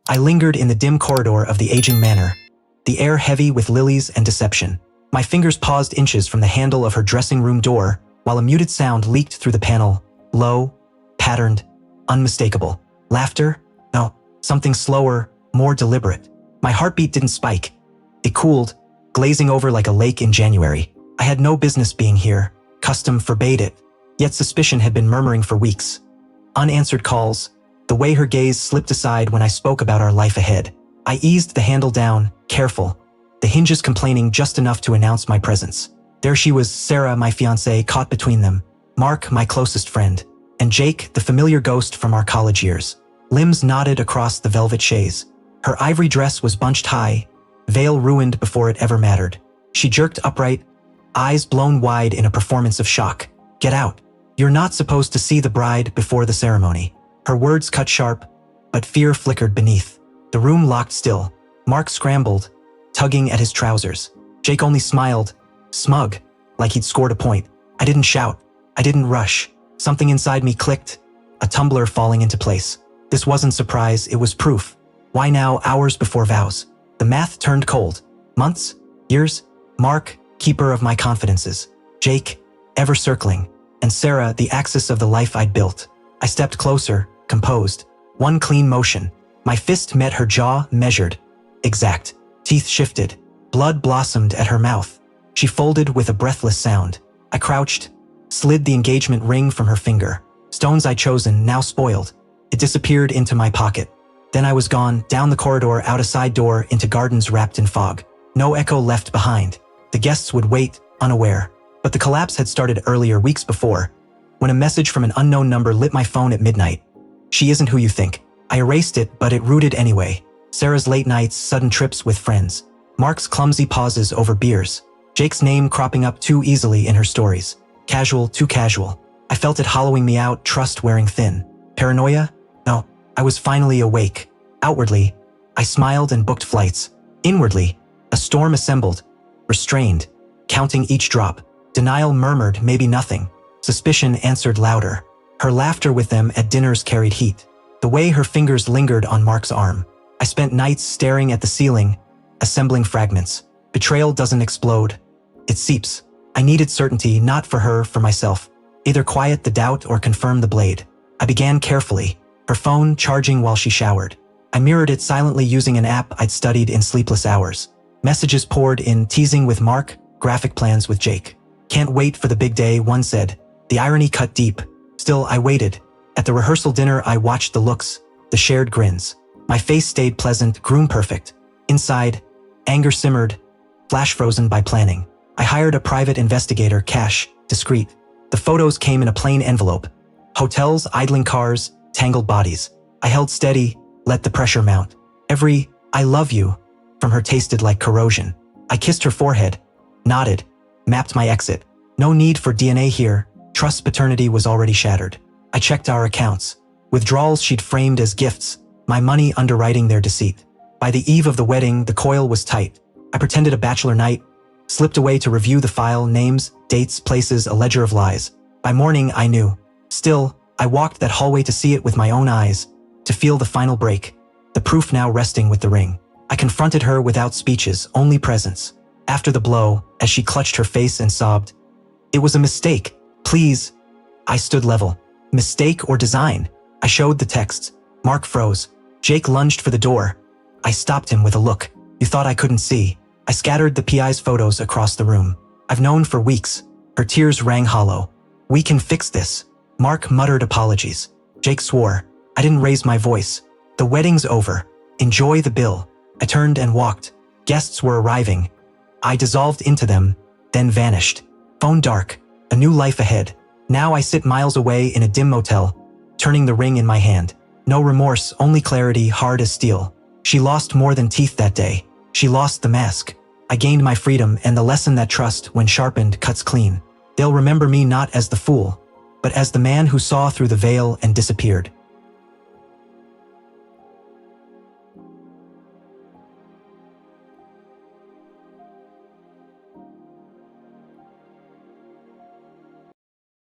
I lingered in the dim corridor of the aging manor, the air heavy with lilies and deception. My fingers paused inches from the handle of her dressing room door, while a muted sound leaked through the panel, low, patterned, unmistakable. Laughter? No, something slower, more deliberate. My heartbeat didn't spike. It cooled, glazing over like a lake in January. I had no business being here. Custom forbade it. Yet suspicion had been murmuring for weeks. Unanswered calls, the way her gaze slipped aside when I spoke about our life ahead. I eased the handle down, careful, the hinges complaining just enough to announce my presence. There she was, Sarah, my fiancée, caught between them, Mark, my closest friend, and Jake, the familiar ghost from our college years. Limbs knotted across the velvet chaise. Her ivory dress was bunched high, veil ruined before it ever mattered. She jerked upright, eyes blown wide in a performance of shock. Get out. You're not supposed to see the bride before the ceremony. Her words cut sharp, but fear flickered beneath. The room locked still. Mark scrambled, tugging at his trousers. Jake only smiled, smug, like he'd scored a point. I didn't shout. I didn't rush. Something inside me clicked, a tumbler falling into place. This wasn't surprise, it was proof. Why now, hours before vows? The math turned cold. Months? Years? Mark, keeper of my confidences. Jake, ever circling. And Sarah, the axis of the life I'd built. I stepped closer, composed. One clean motion. My fist met her jaw, measured. Exact. Teeth shifted. Blood blossomed at her mouth. She folded with a breathless sound. I crouched, slid the engagement ring from her finger. Stones I'd chosen, now spoiled. It disappeared into my pocket. Then I was gone, down the corridor, out a side door, into gardens wrapped in fog. No echo left behind. The guests would wait, unaware. But the collapse had started earlier, weeks before, when a message from an unknown number lit my phone at midnight. She isn't who you think. I erased it, but it rooted anyway. Sarah's late nights, sudden trips with friends. Mark's clumsy pauses over beers. Jake's name cropping up too easily in her stories. Casual, too casual. I felt it hollowing me out, trust wearing thin. Paranoia? No, I was finally awake. Outwardly, I smiled and booked flights. Inwardly, a storm assembled, restrained, counting each drop. Denial murmured maybe nothing. Suspicion answered louder. Her laughter with them at dinners carried heat. The way her fingers lingered on Mark's arm. I spent nights staring at the ceiling, assembling fragments. Betrayal doesn't explode. It seeps. I needed certainty, not for her, for myself. Either quiet the doubt or confirm the blade. I began carefully, her phone charging while she showered. I mirrored it silently using an app I'd studied in sleepless hours. Messages poured in, teasing with Mark, graphic plans with Jake. Can't wait for the big day, one said. The irony cut deep. Still, I waited. At the rehearsal dinner, I watched the looks, the shared grins. My face stayed pleasant, groom perfect. Inside, anger simmered, flash frozen by planning. I hired a private investigator, cash, discreet. The photos came in a plain envelope. Hotels, idling cars, tangled bodies. I held steady, let the pressure mount. Every, I love you, from her tasted like corrosion. I kissed her forehead, nodded, mapped my exit. No need for DNA here. Trust paternity was already shattered. I checked our accounts. Withdrawals she'd framed as gifts, my money underwriting their deceit. By the eve of the wedding, the coil was tight. I pretended a bachelor night, slipped away to review the file, names, dates, places, a ledger of lies. By morning, I knew. Still, I walked that hallway to see it with my own eyes, to feel the final break, the proof now resting with the ring. I confronted her without speeches, only presence. After the blow, as she clutched her face and sobbed, "It was a mistake. Please." I stood level. Mistake or design? I showed the texts. Mark froze. Jake lunged for the door. I stopped him with a look. "You thought I couldn't see." I scattered the PI's photos across the room. "I've known for weeks." Her tears rang hollow. "We can fix this." Mark muttered apologies. Jake swore. I didn't raise my voice. "The wedding's over. Enjoy the bill." I turned and walked. Guests were arriving. I dissolved into them, then vanished. Phone dark. A new life ahead. Now I sit miles away in a dim motel, turning the ring in my hand. No remorse, only clarity, hard as steel. She lost more than teeth that day. She lost the mask. I gained my freedom and the lesson that trust, when sharpened, cuts clean. They'll remember me not as the fool, but as the man who saw through the veil and disappeared.